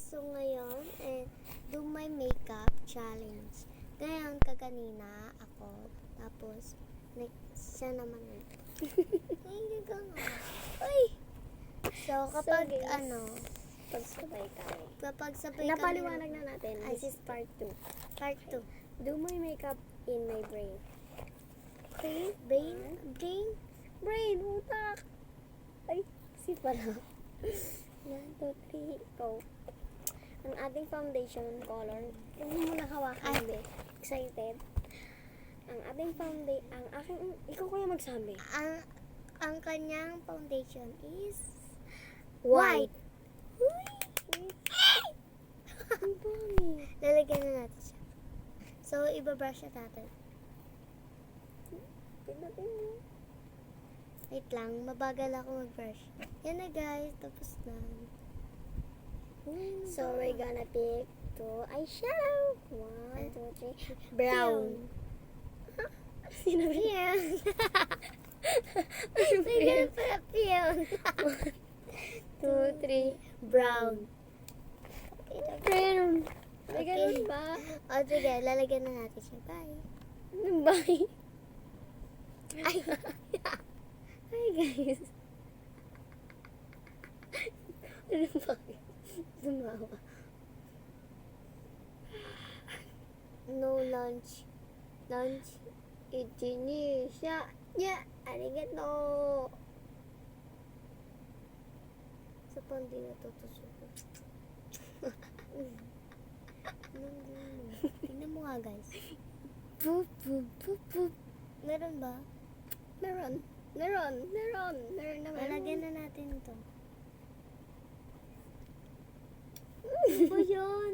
So ngayon, do my makeup challenge. Ngayon, kaganina ako. Tapos, siya naman ulit. Ay, gano'n. Ay! So, kapag guys, pagsabay kami. kapag sabay Napaliwanag na natin. Ay, This is part 2. Part 2. Do my makeup in my brain. Okay? Brain? Utak! Ay, si pala. 1, 2, 3, go. Ang ating foundation color. Hindi mo nakawakan, hindi. Excited? Ang ating ikaw kaya magsabi. Ang kanyang foundation is White. Uy! Ang pangit. Lalagyan na natin siya. So, ibabrush na natin. Pinapin mo. Wait lang, mabagal ako mag-brush. Yan na guys, tapos na. So, we're gonna pick 2 eyeshadow. 1, 2, 3. Brown. Sino ba yan? May ganun pala piyon. 2, 3. Brown. Okay na. Brown. May Okay. ganun ba? O, sige, lalagyan na natin siya. Bye. Bye. Ay, Hi guys. Ano ba? Sumawa. no lunch. Lunch. Ichinisha. Ya, arigato. Sa pandi na tutusok. Tingnan mo nga guys. Poop, poop, poop, poop. Meron ba? Meron. Meron naman. Lalagyan na natin ito.